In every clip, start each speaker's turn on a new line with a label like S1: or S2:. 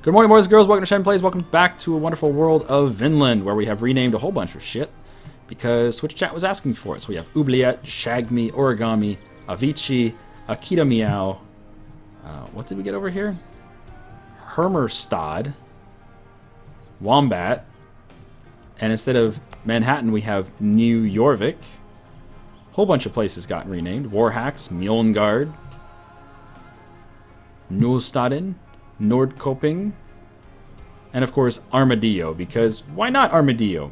S1: Good morning, boys and girls. Welcome to Shenplays. Welcome back to a wonderful world of Vinland, where we have renamed a whole bunch of shit because Switch Chat was asking for it. So we have Oubliette, Shagme, Origami, Avicii, Akita Meow. What did we get over here? Hermerstad, Wombat, and instead of Manhattan, we have New Jorvik. Whole bunch of places got renamed. Warhacks, Mjolngard, Nullstaden, Nordkoping, and of course Armadillo, because why not Armadillo?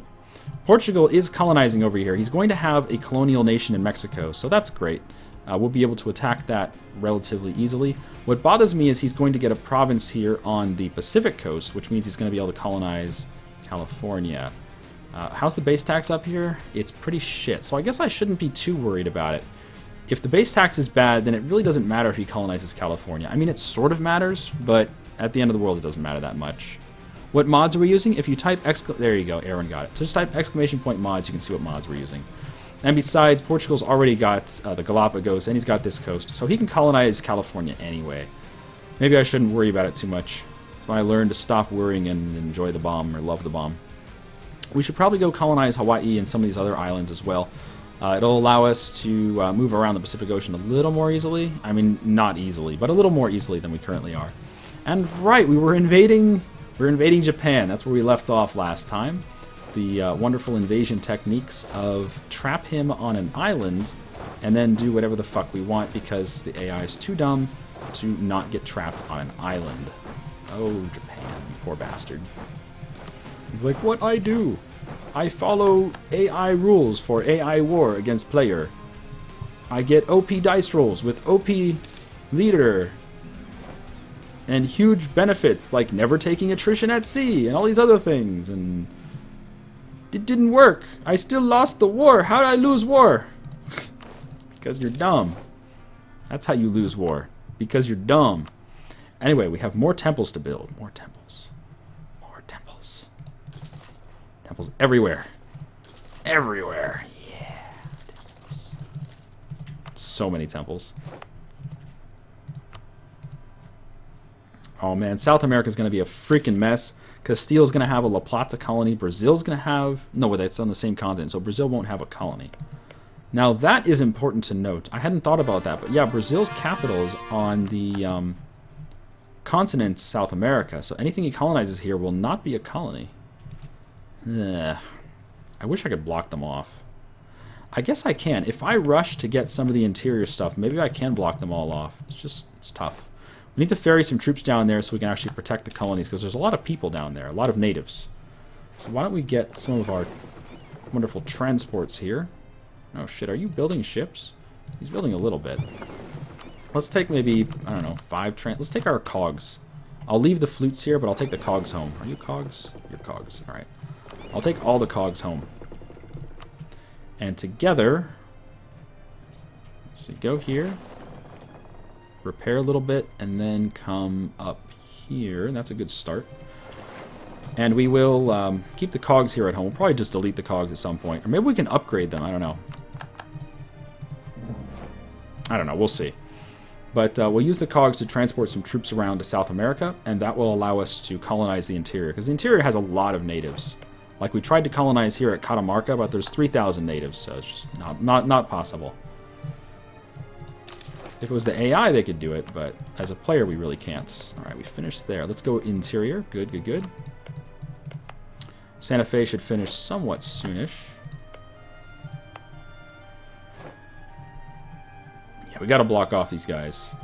S1: Portugal is colonizing over here. He's going to have a colonial nation in Mexico, so that's great. We'll be able to attack that relatively easily. What bothers me is he's going to get a province here on the Pacific coast, which means he's going to be able to colonize California. How's the base tax up here? It's pretty shit, so I guess I shouldn't be too worried about it. If the base tax is bad, then it really doesn't matter if he colonizes California. I mean, it sort of matters, but at the end of the world, it doesn't matter that much. What mods are we using? If you type there you go, Aaron got it. So just type !mods, you can see what mods we're using. And besides, Portugal's already got the Galapagos, and he's got this coast, so he can colonize California anyway. Maybe I shouldn't worry about it too much. That's when I learned to stop worrying and enjoy the bomb, or love the bomb. We should probably go colonize Hawaii and some of these other islands as well. It'll allow us to move around the Pacific Ocean a little more easily. I mean, not easily, but a little more easily than we currently are. And right, we're invading Japan. That's where we left off last time. The wonderful invasion techniques of trap him on an island and then do whatever the fuck we want because the AI is too dumb to not get trapped on an island. Oh, Japan, you poor bastard. He's like, what I do? I follow AI rules for AI war against player. I get OP dice rolls with OP leader. And huge benefits like never taking attrition at sea and all these other things. And it didn't work. I still lost the war. How did I lose war? Because you're dumb. That's how you lose war. Because you're dumb. Anyway, we have more temples to build. More temples. More temples. Temples everywhere. Everywhere. Yeah. Temples. So many temples. Oh man, South America's going to be a freaking mess. Castile's going to have a La Plata colony. Brazil's going to have... No, that's on the same continent, so Brazil won't have a colony. Now, that is important to note. I hadn't thought about that, but yeah, Brazil's capital is on the continent South America, so anything he colonizes here will not be a colony. Ugh. I wish I could block them off. I guess I can. If I rush to get some of the interior stuff, maybe I can block them all off. It's tough. We need to ferry some troops down there so we can actually protect the colonies, because there's a lot of people down there, a lot of natives. So why don't we get some of our wonderful transports here. Oh shit, are you building ships? He's building a little bit. Let's take maybe, I don't know, 5 let's take our cogs. I'll leave the flutes here, but I'll take the cogs home. Are you cogs? You're cogs. Alright. I'll take all the cogs home. And together, let's see, go here. Repair a little bit, and then come up here. That's a good start. And we will keep the cogs here at home. We'll probably just delete the cogs at some point. Or maybe we can upgrade them. I don't know. I don't know. We'll see. But we'll use the cogs to transport some troops around to South America, and that will allow us to colonize the interior. Because the interior has a lot of natives. Like, we tried to colonize here at Catamarca, but there's 3,000 natives, so it's just not possible. If it was the AI, they could do it, but as a player, we really can't. Alright, we finished there. Let's go interior. Good, good, good. Santa Fe should finish somewhat soonish. Yeah, we gotta block off these guys.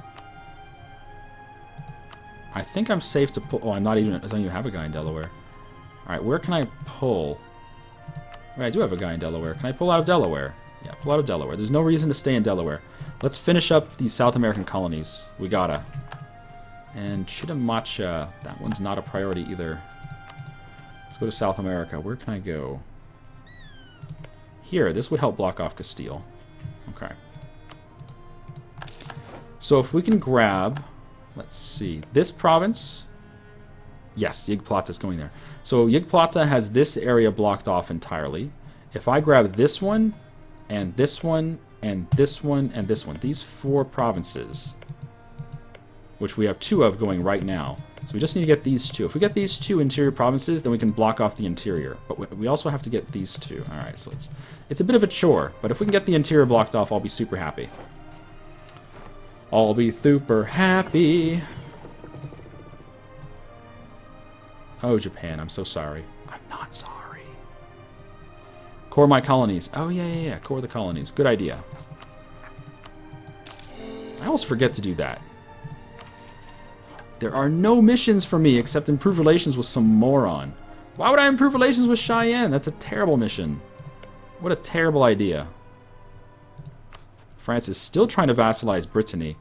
S1: I think I'm safe to pull... Oh, I don't even have a guy in Delaware. Alright, where can I pull? Wait, I do have a guy in Delaware. Can I pull out of Delaware? Yeah, pull out of Delaware. There's no reason to stay in Delaware. Let's finish up these South American colonies. We gotta. And Chitamacha, that one's not a priority either. Let's go to South America. Where can I go? Here, this would help block off Castile. Okay. So if we can grab, let's see, this province. Yes, Yig is going there. So Yig has this area blocked off entirely. If I grab this one, and this one, and this one, and this one, these 4 provinces, which we have 2 of going right now. So we just need to get these two. If we get these two interior provinces, then we can block off the interior. But we also have to get these two. Alright, so it's a bit of a chore. But if we can get the interior blocked off, I'll be super happy. I'll be super happy. Oh, Japan, I'm so sorry. I'm not sorry. Core my colonies. Oh, yeah. Core the colonies. Good idea. I always forget to do that. There are no missions for me except improve relations with some moron. Why would I improve relations with Cheyenne? That's a terrible mission. What a terrible idea. France is still trying to vassalize Brittany.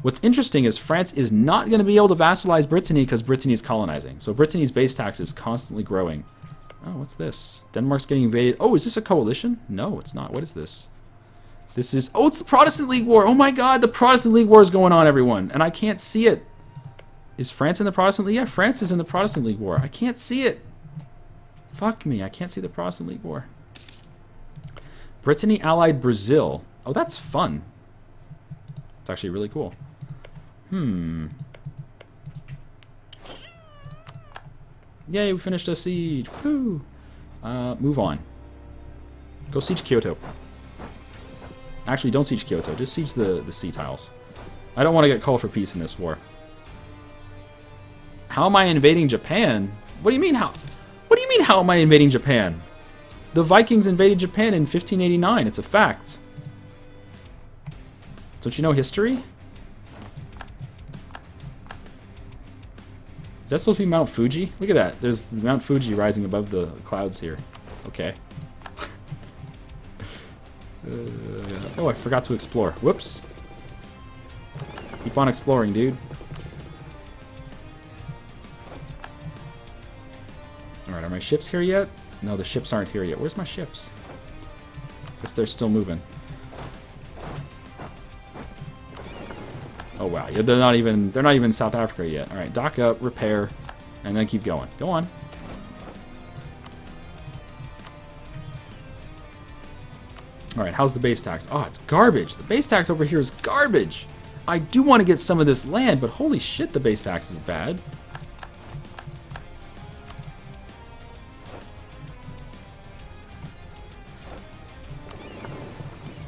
S1: What's interesting is France is not going to be able to vassalize Brittany because Brittany is colonizing. So Brittany's base tax is constantly growing. Oh, what's this? Denmark's getting invaded. Oh, is this a coalition? No, it's not. What is this? This is... Oh, it's the Protestant League War. Oh my god, the Protestant League War is going on, everyone. And I can't see it. Is France in the Protestant League? Yeah, France is in the Protestant League War. I can't see it. Fuck me, I can't see the Protestant League War. Brittany allied Brazil. Oh, that's fun. It's actually really cool. Yay, we finished a siege. Woo. Move on. Go siege Kyoto. Actually, don't siege Kyoto. Just siege the sea tiles. I don't want to get called for peace in this war. How am I invading Japan? What do you mean how? What do you mean how am I invading Japan? The Vikings invaded Japan in 1589. It's a fact. Don't you know history? Is that supposed to be Mount Fuji? Look at that. There's Mount Fuji rising above the clouds here. Okay. Oh, I forgot to explore. Whoops. Keep on exploring, dude. Alright, are my ships here yet? No, the ships aren't here yet. Where's my ships? Guess they're still moving. Oh wow, yeah, they're not even in South Africa yet. Alright, dock up, repair, and then keep going. Go on. Alright, how's the base tax? Oh, it's garbage. The base tax over here is garbage. I do want to get some of this land, but holy shit, the base tax is bad.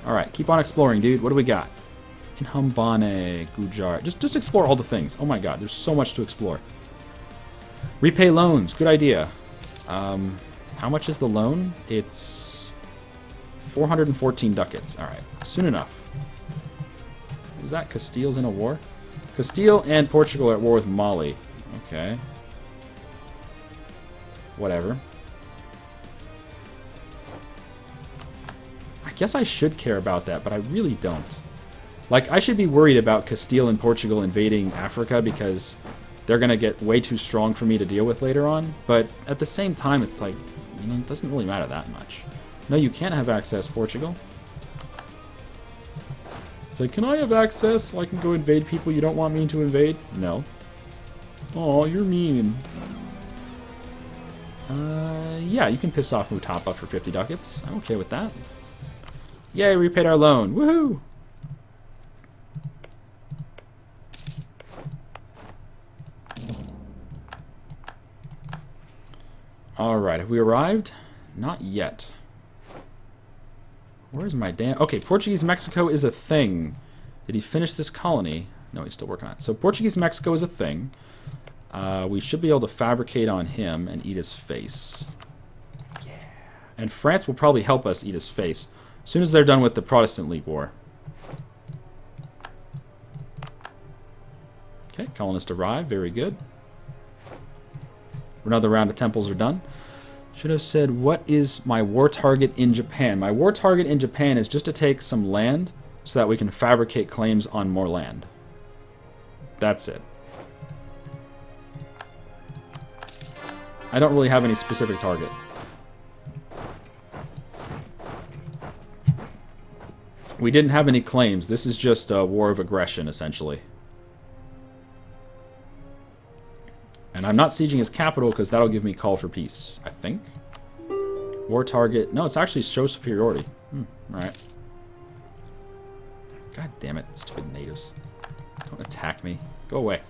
S1: Alright, keep on exploring, dude. What do we got? In Hambane, Gujar. Just explore all the things. Oh my god, there's so much to explore. Repay loans. Good idea. How much is the loan? It's 414 ducats. Alright, soon enough. Was that Castile's in a war? Castile and Portugal are at war with Mali. Okay. Whatever. I guess I should care about that, but I really don't. Like, I should be worried about Castile and Portugal invading Africa because they're going to get way too strong for me to deal with later on. But at the same time, it's like, you know, it doesn't really matter that much. No, you can't have access, Portugal. It's like, can I have access so I can go invade people you don't want me to invade? No. Oh, you're mean. Yeah, you can piss off Mutapa for 50 ducats. I'm okay with that. Yay, we paid our loan. Woohoo! Alright, have we arrived? Not yet. Where's my damn... Okay, Portuguese Mexico is a thing. Did he finish this colony? No, he's still working on it. So Portuguese Mexico is a thing. We should be able to fabricate on him and eat his face. Yeah. And France will probably help us eat his face as soon as they're done with the Protestant League War. Okay, colonists arrive. Very good. Another round of temples are done. Should have said, what is my war target in Japan? My war target in Japan is just to take some land so that we can fabricate claims on more land. That's it. I don't really have any specific target. We didn't have any claims. This is just a war of aggression, essentially. And I'm not sieging his capital because that'll give me call for peace, I think. War target. No, it's actually show superiority. Alright. God damn it, stupid natives. Don't attack me. Go away.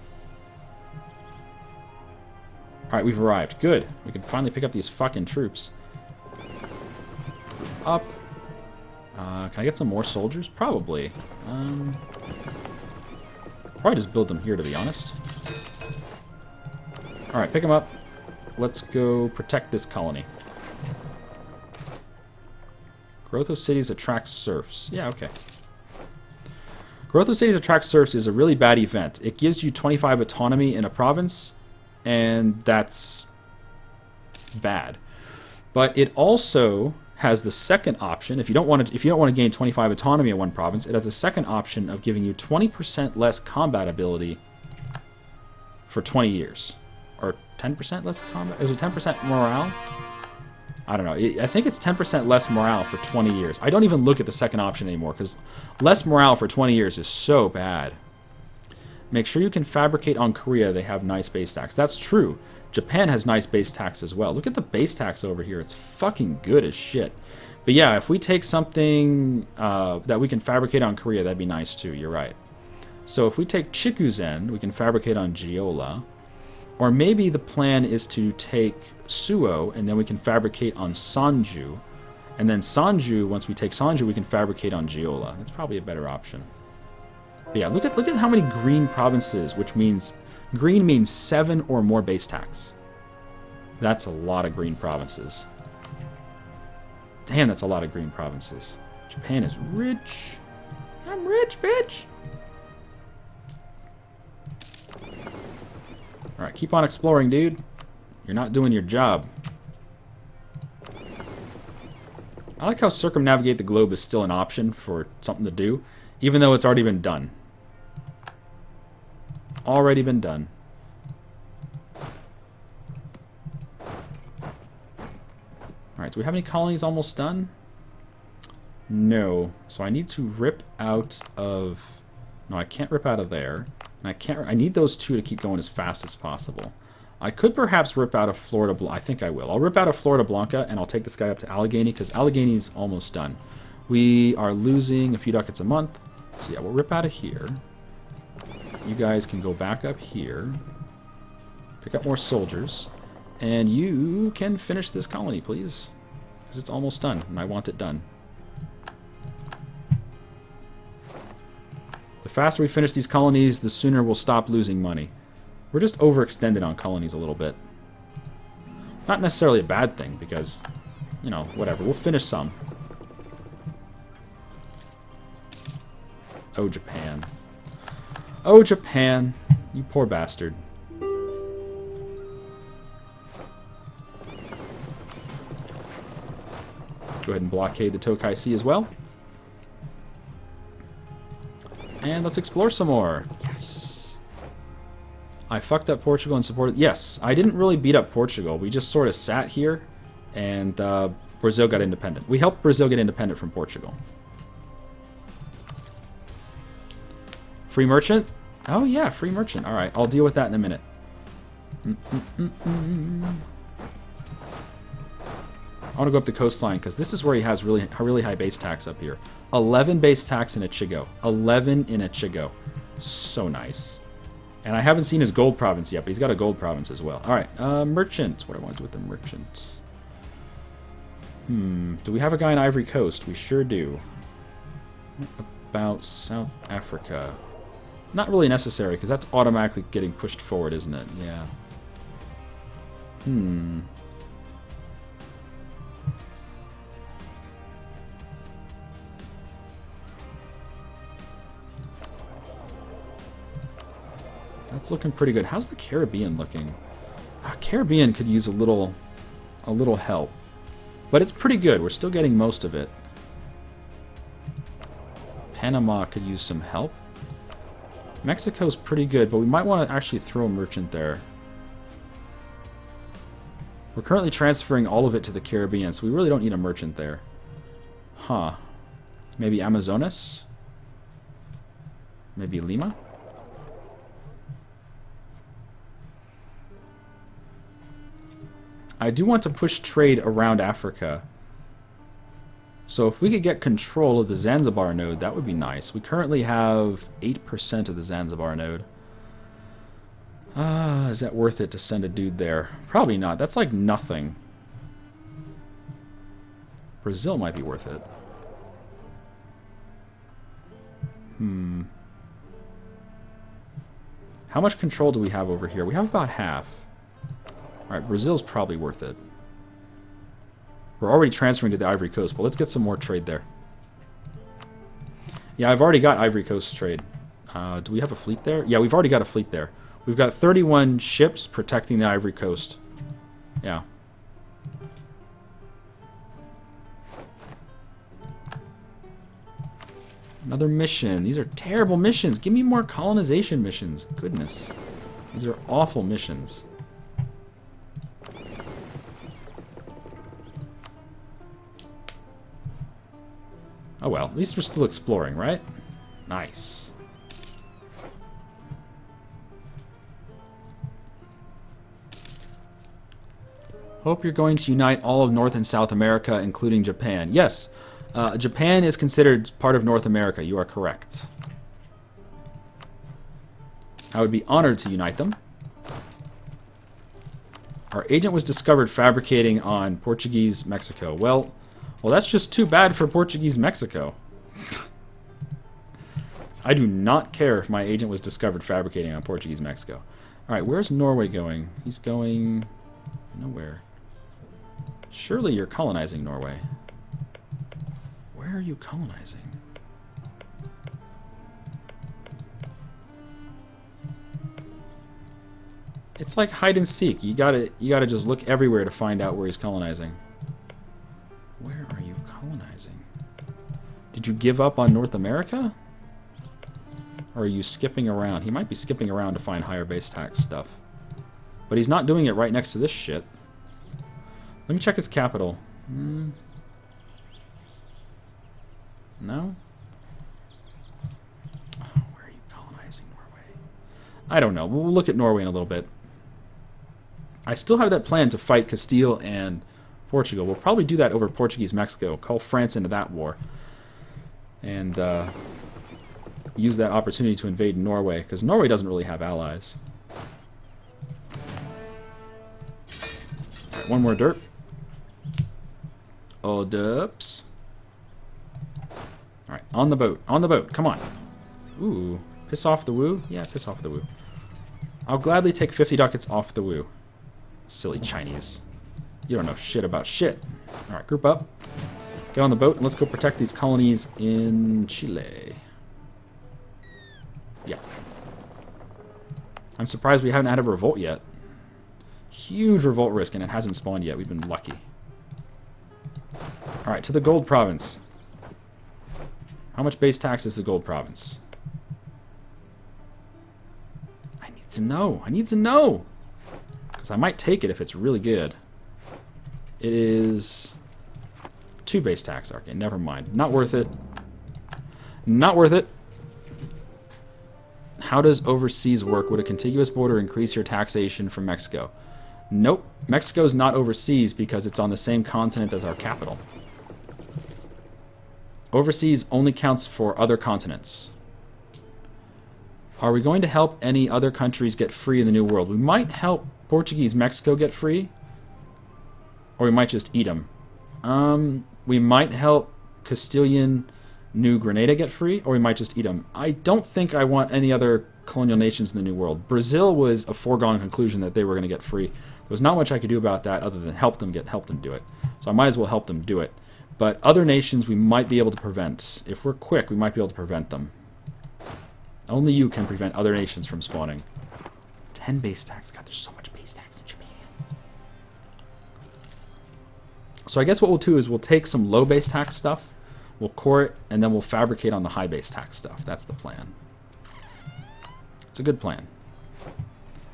S1: Alright, we've arrived. Good. We can finally pick up these fucking troops. Up. Can I get some more soldiers? Probably. Probably just build them here, to be honest. Alright, pick them up. Let's go protect this colony. Growth of cities attracts serfs. Yeah, okay. Growth of cities attracts serfs is a really bad event. It gives you 25 autonomy in a province, and that's bad. But it also has the second option. If you don't want to gain 25 autonomy in one province, it has a second option of giving you 20% less combat ability for 20 years. Or 10% less combat? Is it 10% morale? I don't know. I think it's 10% less morale for 20 years. I don't even look at the second option anymore, because less morale for 20 years is so bad. Make sure you can fabricate on Korea. They have nice base tax. That's true. Japan has nice base tax as well. Look at the base tax over here. It's fucking good as shit. But yeah, if we take something that we can fabricate on Korea, that'd be nice too. You're right. So if we take Chikuzen, we can fabricate on Jeolla. Or maybe the plan is to take Suo, and then we can fabricate on Sanju. And then Sanju, once we take Sanju, we can fabricate on Jeolla. That's probably a better option. But yeah, look at how many green provinces, which means green means 7 or more base tax. That's a lot of green provinces. Damn, that's a lot of green provinces. Japan is rich. I'm rich, bitch. Alright, keep on exploring, dude. You're not doing your job. I like how circumnavigate the globe is still an option for something to do, even though it's already been done. Already been done. Alright, do we have any colonies almost done? No. So I need to rip out of... No, I can't rip out of there. And I need those two to keep going as fast as possible. I could perhaps rip out of Florida Blanca. I think I will. I'll rip out of Florida Blanca, and I'll take this guy up to Allegheny, because Allegheny's almost done. We are losing a few ducats a month. So yeah, we'll rip out of here. You guys can go back up here. Pick up more soldiers. And you can finish this colony, please. Because it's almost done, and I want it done. The faster we finish these colonies, the sooner we'll stop losing money. We're just overextended on colonies a little bit. Not necessarily a bad thing, because, you know, whatever. We'll finish some. Oh, Japan. Oh, Japan. You poor bastard. Go ahead and blockade the Tokai Sea as well. And let's explore some more. Yes. I fucked up Portugal and supported... Yes, I didn't really beat up Portugal. We just sort of sat here, and Brazil got independent. We helped Brazil get independent from Portugal. Free merchant? Oh, yeah, free merchant. All right, I'll deal with that in a minute. I want to go up the coastline, because this is where he has really high base tax up here. 11 base tax in a Chigo. 11 in a Chigo. So nice. And I haven't seen his gold province yet, but he's got a gold province as well. Alright, merchant. What do I want to do with the merchant? Do we have a guy in Ivory Coast? We sure do. What about South Africa? Not really necessary, because that's automatically getting pushed forward, isn't it? Yeah. That's looking pretty good. How's the Caribbean looking? Caribbean could use a little help. But it's pretty good. We're still getting most of it. Panama could use some help. Mexico's pretty good, but we might want to actually throw a merchant there. We're currently transferring all of it to the Caribbean, so we really don't need a merchant there. Huh. Maybe Amazonas? Maybe Lima? I do want to push trade around Africa. So if we could get control of the Zanzibar node, that would be nice. We currently have 8% of the Zanzibar node. Is that worth it to send a dude there? Probably not. That's like nothing. Brazil might be worth it. How much control do we have over here? We have about half. Alright, Brazil's probably worth it. We're already transferring to the Ivory Coast, but let's get some more trade there. Yeah, I've already got Ivory Coast trade. Do we have a fleet there? Yeah, we've already got a fleet there. We've got 31 ships protecting the Ivory Coast. Yeah. Another mission. These are terrible missions. Give me more colonization missions. Goodness. These are awful missions. Oh well, at least we're still exploring, right? Nice. Hope you're going to unite all of North and South America, including Japan. Yes, Japan is considered part of North America. You are correct. I would be honored to unite them. Our agent was discovered fabricating on Portuguese Mexico. Well, that's just too bad for Portuguese Mexico. I do not care if my agent was discovered fabricating on Portuguese Mexico. Alright, where's Norway going? He's going nowhere. Surely you're colonizing Norway. Where are you colonizing? It's like hide and seek. You gotta just look everywhere to find out where he's colonizing. Where are you colonizing? Did you give up on North America? Or are you skipping around? He might be skipping around to find higher base tax stuff. But he's not doing it right next to this shit. Let me check his capital. No? Oh, where are you colonizing Norway? I don't know. We'll look at Norway in a little bit. I still have that plan to fight Castile and Portugal. We'll probably do that over Portuguese Mexico. Call France into that war. And use that opportunity to invade Norway, because Norway doesn't really have allies. Alright, one more derp. Oh, derps. Alright, on the boat. On the boat. Come on. Ooh. Piss off the woo? Yeah, piss off the woo. I'll gladly take 50 ducats off the woo. Silly Chinese. You don't know shit about shit. Alright, group up. Get on the boat and let's go protect these colonies in Chile. Yeah. I'm surprised we haven't had a revolt yet. Huge revolt risk and it hasn't spawned yet. We've been lucky. Alright, to the gold province. How much base tax is the gold province? I need to know. I need to know. Because I might take it if it's really good. It is 2 base tax. Okay, never mind. Not worth it. Not worth it. How does overseas work? Would a contiguous border increase your taxation from Mexico? Nope. Mexico's not overseas because it's on the same continent as our capital. Overseas only counts for other continents. Are we going to help any other countries get free in the New World? We might help Portuguese Mexico get free. Or we might just eat them. We might help Castilian New Granada get free, or we might just eat them. I don't think I want any other colonial nations in the New World. Brazil was a foregone conclusion that they were going to get free. There was not much I could do about that other than help them do it. So I might as well help them do it. But other nations we might be able to prevent. If we're quick, we might be able to prevent them. Only you can prevent other nations from spawning. 10 base tax. God, there's so much base tax in Japan. So I guess what we'll do is we'll take some low base tax stuff, we'll core it, and then we'll fabricate on the high base tax stuff. That's the plan. It's a good plan.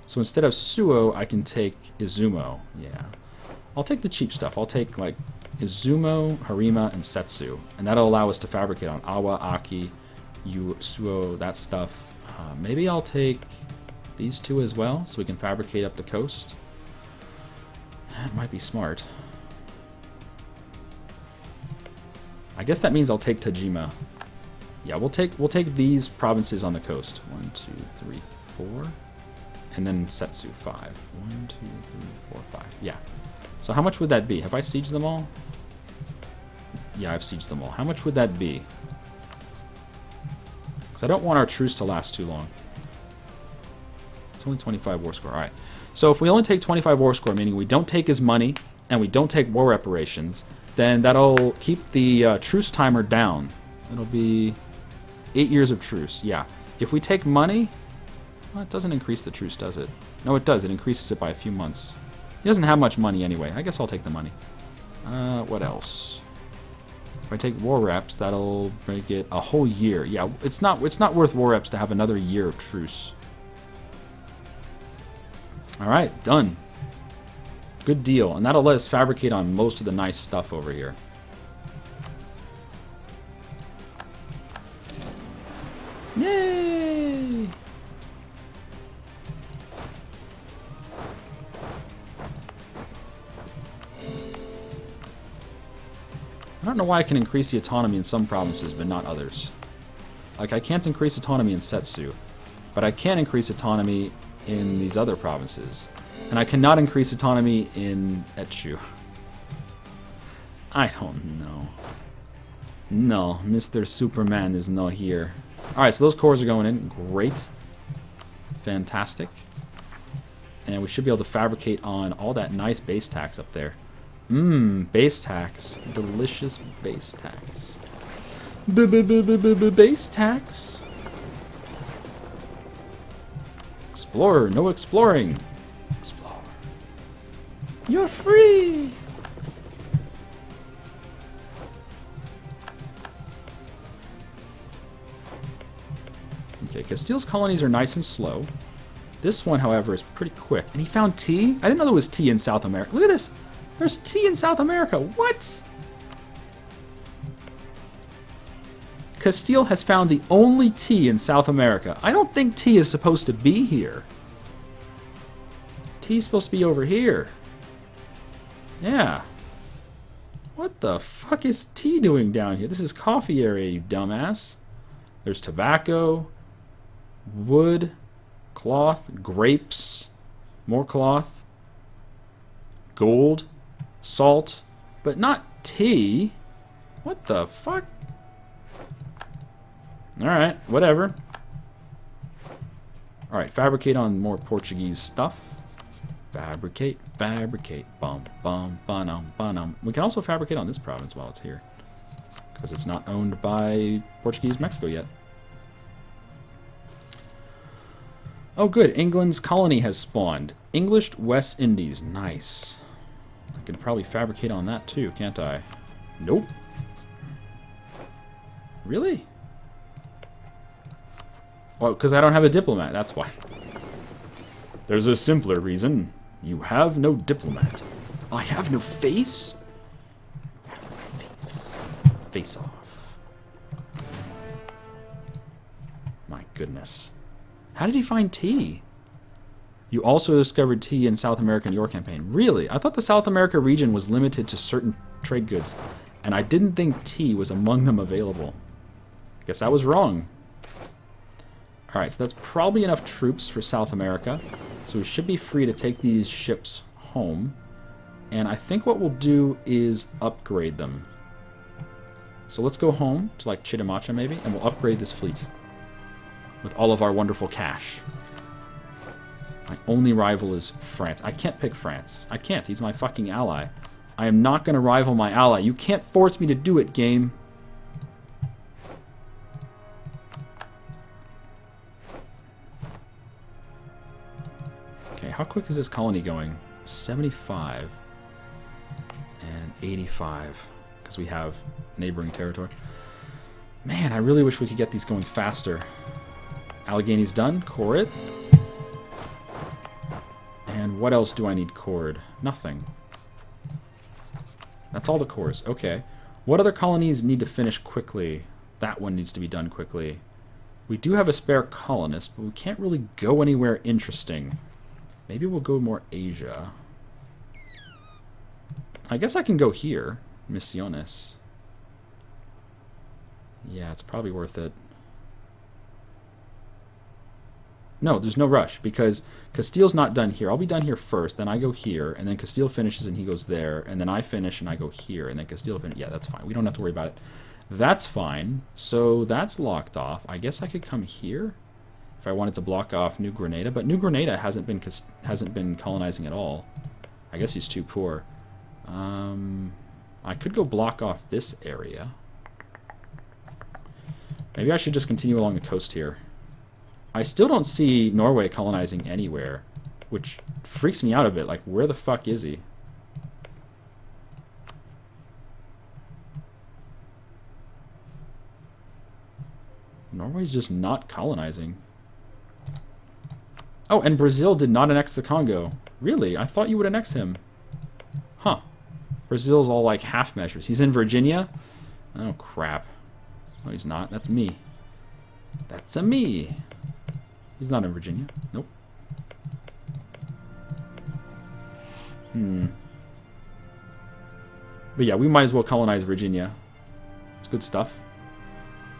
S1: So instead of Suo, I can take Izumo. Yeah. I'll take the cheap stuff. I'll take, like, Izumo, Harima, and Setsu. And that'll allow us to fabricate on Awa, Aki, Suo, that stuff. Maybe I'll take these 2 as well, so we can fabricate up the coast. That might be smart. I guess that means I'll take Tajima. Yeah, we'll take these provinces on the coast. 1, 2, 3, 4. And then Setsu 5. 1, 2, 3, 4, 5. Yeah. So how much would that be? Have I sieged them all? Yeah, I've sieged them all. How much would that be? Because I don't want our truce to last too long. It's only 25 war score. Alright. So if we only take 25 war score, meaning we don't take his money and we don't take war reparations, then that'll keep the truce timer down. It'll be 8 years of truce. Yeah. If we take money, well, it doesn't increase the truce, does it? No, it does. It increases it by a few months. He doesn't have much money anyway. I guess I'll take the money. What else? If I take war reps, that'll make it a whole year. Yeah, it's not worth war reps to have another year of truce. All right, done. Good deal. And that'll let us fabricate on most of the nice stuff over here. Yay! I don't know why I can increase the autonomy in some provinces, but not others. Like, I can't increase autonomy in Setsu, but I can increase autonomy in these other provinces. And I cannot increase autonomy in Etchu. I don't know. No, Mr. Superman is not here. Alright, so those cores are going in. Great. Fantastic. And we should be able to fabricate on all that nice base tax up there. Mmm, base tax. Delicious base tax. Base tax. Explorer, no exploring. Explore. You're free. Okay, Castile's colonies are nice and slow. This one, however, is pretty quick. And he found tea? I didn't know there was tea in South America. Look at this. There's tea in South America. What? Castile has found the only tea in South America. I don't think tea is supposed to be here. Tea's supposed to be over here. Yeah. What the fuck is tea doing down here? This is coffee area, you dumbass. There's tobacco, wood, cloth, grapes, more cloth, gold, salt, but not tea. What the fuck? Alright, whatever. Alright, fabricate on more Portuguese stuff. Fabricate, fabricate. Bum, bum, banum, banum. We can also fabricate on this province while it's here, because it's not owned by Portuguese Mexico yet. Oh good, England's colony has spawned. English West Indies, nice. I can probably fabricate on that too, can't I? Nope. Really? Well, because I don't have a diplomat, that's why. There's a simpler reason. You have no diplomat. I have no face? I have no face. Face off. My goodness. How did he find tea? You also discovered tea in South America in your campaign. Really? I thought the South America region was limited to certain trade goods, and I didn't think tea was among them available. Guess I was wrong. Alright, so that's probably enough troops for South America. So we should be free to take these ships home. And I think what we'll do is upgrade them. So let's go home to like Chitamacha maybe, and we'll upgrade this fleet with all of our wonderful cash. My only rival is France. I can't pick France. I can't. He's my fucking ally. I am not going to rival my ally. You can't force me to do it, game. Okay, how quick is this colony going? 75 and 85, because we have neighboring territory. Man, I really wish we could get these going faster. Allegheny's done. Core it. And what else do I need cored? Nothing. That's all the cores. Okay. What other colonies need to finish quickly? That one needs to be done quickly. We do have a spare colonist, but we can't really go anywhere interesting. Maybe we'll go more Asia. I guess I can go here. Misiones. Yeah, it's probably worth it. No, there's no rush because Castile's not done here. I'll be done here first, then I go here, and then Castile finishes and he goes there, and then I finish and I go here, and then Castile finishes. Yeah, that's fine. We don't have to worry about it. That's fine. So that's locked off. I guess I could come here if I wanted to block off New Granada, but New Granada hasn't been colonizing at all. I guess he's too poor. I could go block off this area. Maybe I should just continue along the coast here. I still don't see Norway colonizing anywhere, which freaks me out a bit. Like, where the fuck is he? Norway's just not colonizing. Oh, and Brazil did not annex the Congo. Really? I thought you would annex him. Huh. Brazil's all like half measures. He's in Virginia? Oh, crap. No, he's not. That's me. That's a me. He's not in Virginia. Nope. But yeah, we might as well colonize Virginia. It's good stuff.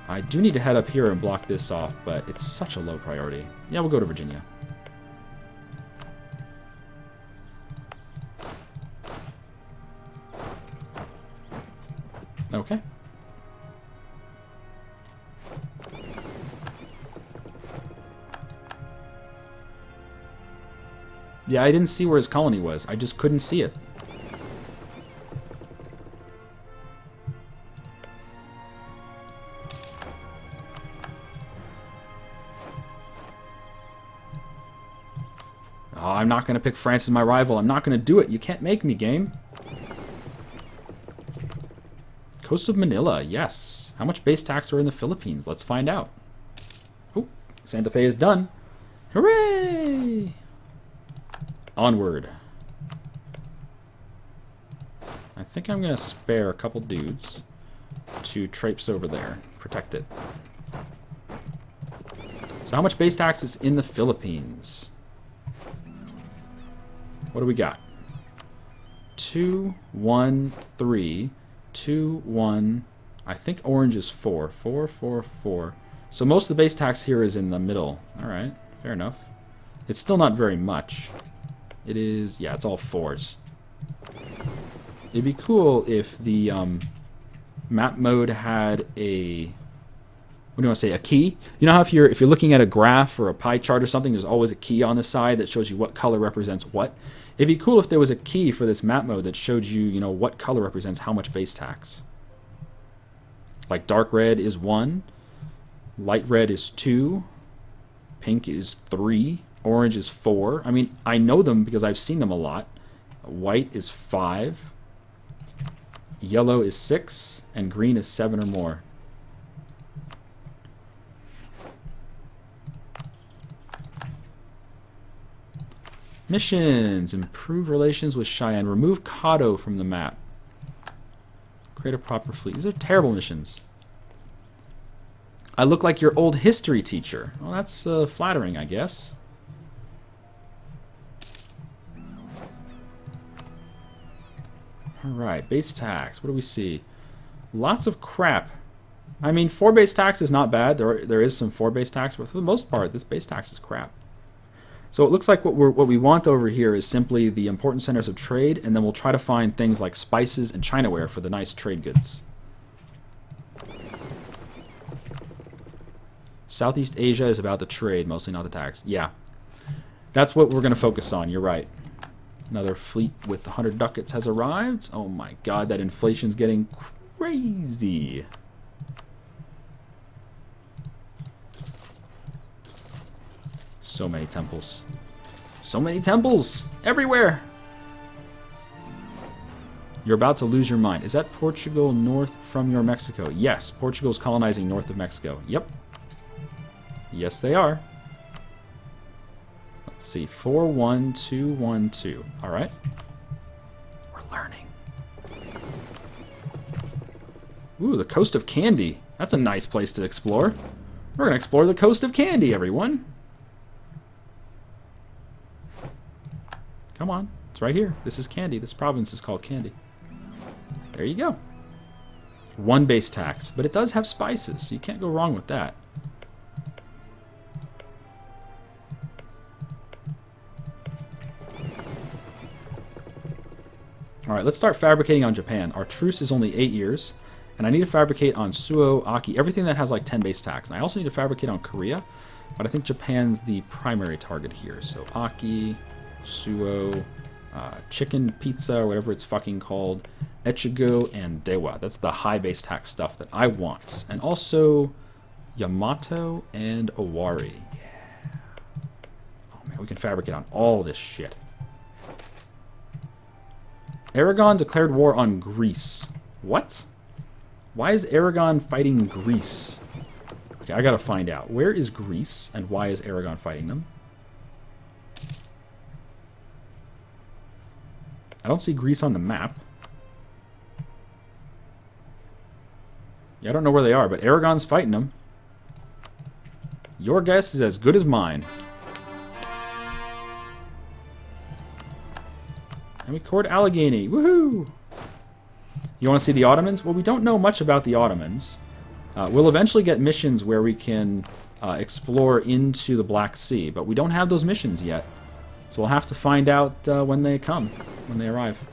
S1: I do need to head up here and block this off, but it's such a low priority. Yeah, we'll go to Virginia. Okay. Yeah, I didn't see where his colony was. I just couldn't see it. Oh, I'm not going to pick France as my rival. I'm not going to do it. You can't make me, game. Coast of Manila, yes. How much base tax are in the Philippines? Let's find out. Oh, Santa Fe is done. Hooray! Onward. I think I'm going to spare a couple dudes to traipse over there. Protect it. So how much base tax is in the Philippines? What do we got? 2, 1, 3, 2, 1. I think orange is 4. 4, 4, 4. So most of the base tax here is in the middle. Alright, fair enough. It's still not very much. It is, yeah, it's all 4s. It'd be cool if the map mode had a, what do you want to say, a key? You know how if you're looking at a graph or a pie chart or something, there's always a key on the side that shows you what color represents what. It'd be cool if there was a key for this map mode that showed you, you know, what color represents how much base tax. Like dark red is 1, light red is 2, pink is 3, orange is 4. I mean, I know them because I've seen them a lot. White is 5, yellow is 6, and green is 7 or more. Missions. Improve relations with Cheyenne. Remove Caddo from the map. Create a proper fleet. These are terrible missions. I look like your old history teacher. Well, that's flattering, I guess. Alright, base tax. What do we see? Lots of crap. I mean, 4 base tax is not bad. There is some 4 base tax, but for the most part, this base tax is crap. So it looks like what we want over here is simply the important centers of trade, and then we'll try to find things like spices and Chinaware for the nice trade goods. Southeast Asia is about the trade, mostly not the tax. Yeah, that's what we're going to focus on. You're right. Another fleet with 100 ducats has arrived. Oh my god, that inflation's getting crazy. So many temples. So many temples! Everywhere! You're about to lose your mind. Is that Portugal north from your Mexico? Yes, Portugal's colonizing north of Mexico. Yep. Yes, they are. Let's see. 41212. Alright. We're learning. Ooh, the coast of Candy. That's a nice place to explore. We're going to explore the coast of Candy, everyone. Come on. It's right here. This is Candy. This province is called Candy. There you go. 1 base tax. But it does have spices, so you can't go wrong with that. Alright, let's start fabricating on Japan. Our truce is only 8 years. And I need to fabricate on Suo, Aki, everything that has like 10 base tax. And I also need to fabricate on Korea. But I think Japan's the primary target here. So Aki, Suo, chicken pizza, or whatever it's fucking called, Echigo, and Dewa. That's the high base tax stuff that I want. And also Yamato and Owari. Yeah. Oh man, we can fabricate on all this shit. Aragon declared war on Greece. What? Why is Aragon fighting Greece? Okay, I gotta find out. Where is Greece, and why is Aragon fighting them? I don't see Greece on the map. Yeah, I don't know where they are, but Aragon's fighting them. Your guess is as good as mine. And we court Allegheny. Woohoo! You want to see the Ottomans? Well, we don't know much about the Ottomans. We'll eventually get missions where we can explore into the Black Sea, but we don't have those missions yet. So we'll have to find out when they come, when they arrive.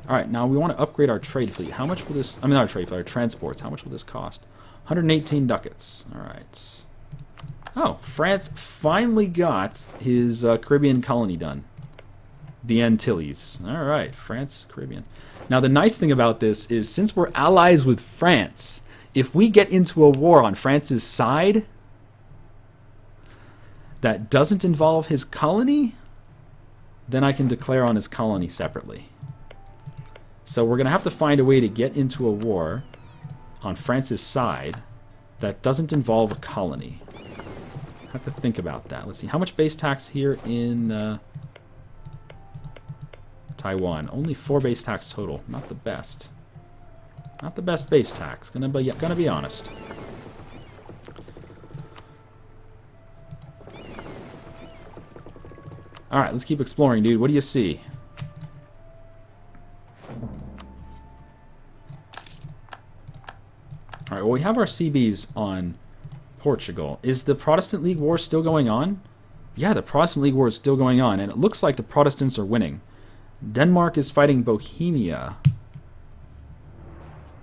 S1: Alright, now we want to upgrade our trade fleet. How much will this... I mean, not our trade fleet, our transports. How much will this cost? 118 ducats. Alright. Oh, France finally got his Caribbean colony done. The Antilles. Alright, France, Caribbean. Now, the nice thing about this is, since we're allies with France, if we get into a war on France's side that doesn't involve his colony, then I can declare on his colony separately. So we're going to have to find a way to get into a war on France's side that doesn't involve a colony. I have to think about that. Let's see, how much base tax here in... Taiwan. Only 4 base tax total. Not the best. Not the best base tax. Gonna be honest. Alright, let's keep exploring, dude. What do you see? Alright, well, we have our CBs on Portugal. Is the Protestant League War still going on? Yeah, the Protestant League War is still going on, and it looks like the Protestants are winning. Denmark is fighting Bohemia.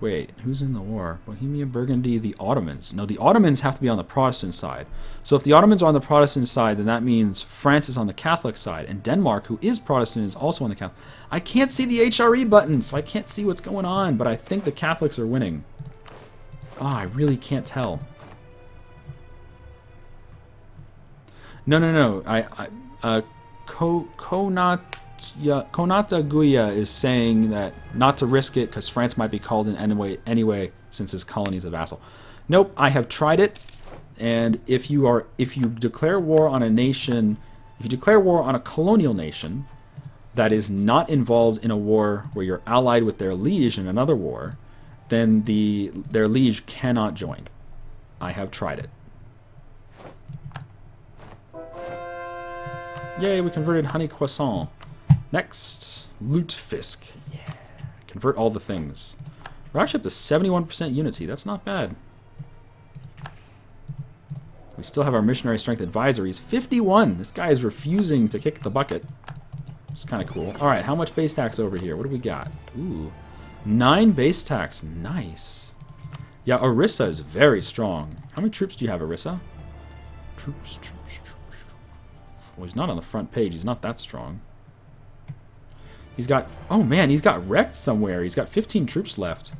S1: Wait, who's in the war? Bohemia, Burgundy, the Ottomans. No, the Ottomans have to be on the Protestant side. So if the Ottomans are on the Protestant side, then that means France is on the Catholic side. And Denmark, who is Protestant, is also on the Catholic. I can't see the HRE button, so I can't see what's going on. But I think the Catholics are winning. Oh, I really can't tell. No. Konata Guya is saying that not to risk it because France might be called in anyway since his colony is a vassal. Nope, I have tried it, and if you declare war on a nation, if you declare war on a colonial nation that is not involved in a war where you're allied with their liege in another war, then their liege cannot join. I have tried it. Yay, we converted honey croissant. Next, Lutefisk. Yeah. Convert all the things. We're actually up to 71% unity. That's not bad. We still have our missionary strength advisories. 51! This guy is refusing to kick the bucket. It's kind of cool. Alright, how much base tax over here? What do we got? Ooh. 9 base tax. Nice. Yeah, Orissa is very strong. How many troops do you have, Orissa? Troops. Well, he's not on the front page. He's not that strong. He's got... Oh, man, he's got wrecked somewhere. He's got 15 troops left.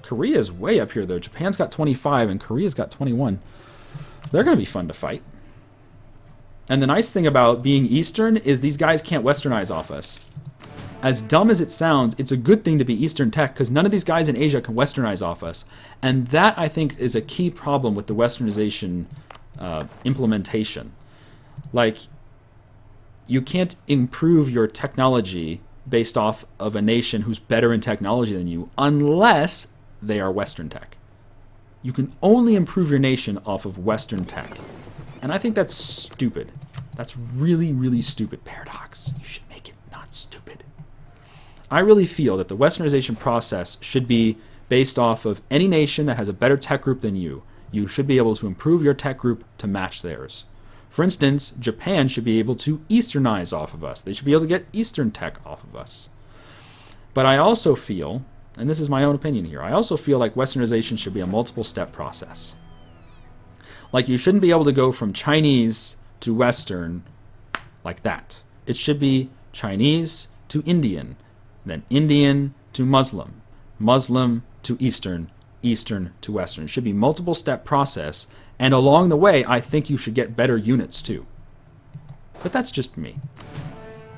S1: Korea's way up here, though. Japan's got 25, and Korea's got 21. So they're going to be fun to fight. And the nice thing about being Eastern is these guys can't Westernize off us. As dumb as it sounds, it's a good thing to be Eastern tech, because none of these guys in Asia can Westernize off us. And that, I think, is a key problem with the Westernization implementation. Like, you can't improve your technology based off of a nation who's better in technology than you unless they are Western tech. You can only improve your nation off of Western tech. And I think that's stupid. That's really, really stupid. Paradox. You should make it not stupid. I really feel that the Westernization process should be based off of any nation that has a better tech group than you. You should be able to improve your tech group to match theirs. For instance, Japan should be able to Easternize off of us. They should be able to get Eastern tech off of us. But I also feel, and this is my own opinion here, I also feel like Westernization should be a multiple step process. Like, you shouldn't be able to go from Chinese to Western like that. It should be Chinese to Indian, then Indian to Muslim, Muslim to Eastern, Eastern to Western. It should be multiple step process, and along the way, I think you should get better units too. But that's just me.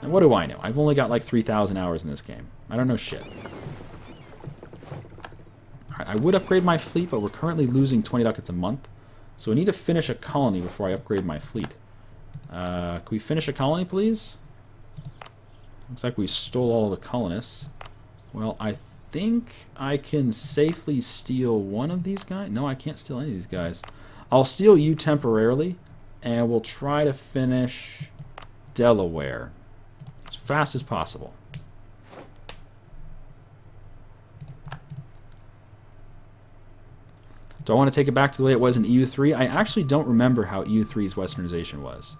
S1: And what do I know? I've only got like 3,000 hours in this game. I don't know shit. Alright, I would upgrade my fleet, but we're currently losing 20 ducats a month. So we need to finish a colony before I upgrade my fleet. Can we finish a colony, please? Looks like we stole all of the colonists. Well, I think I can safely steal one of these guys. No, I can't steal any of these guys. I'll steal you temporarily, and we'll try to finish Delaware as fast as possible. Do I want to take it back to the way it was in EU3? I actually don't remember how EU3's Westernization was.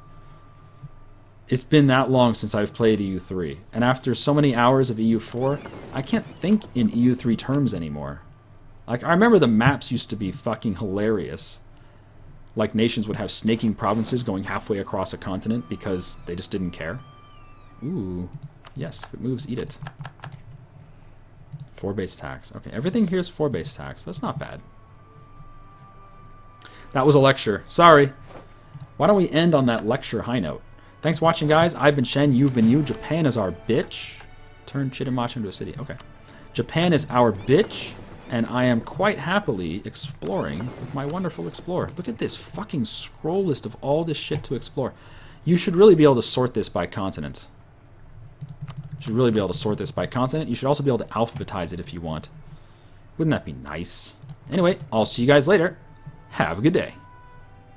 S1: It's been that long since I've played EU3, and after so many hours of EU4, I can't think in EU3 terms anymore. Like, I remember the maps used to be fucking hilarious. Like, nations would have snaking provinces going halfway across a continent because they just didn't care. Ooh, yes, if it moves, eat it. 4 base tax. Okay, everything here is 4 base tax. That's not bad. That was a lecture. Sorry. Why don't we end on that lecture high note? Thanks for watching, guys. I've been Shen. You've been you. Japan is our bitch. Turn Chitamacha into a city. Okay. Japan is our bitch, and I am quite happily exploring with my wonderful explorer. Look at this fucking scroll list of all this shit to explore. You should really be able to sort this by continent. You should really be able to sort this by continent. You should also be able to alphabetize it if you want. Wouldn't that be nice? Anyway, I'll see you guys later. Have a good day.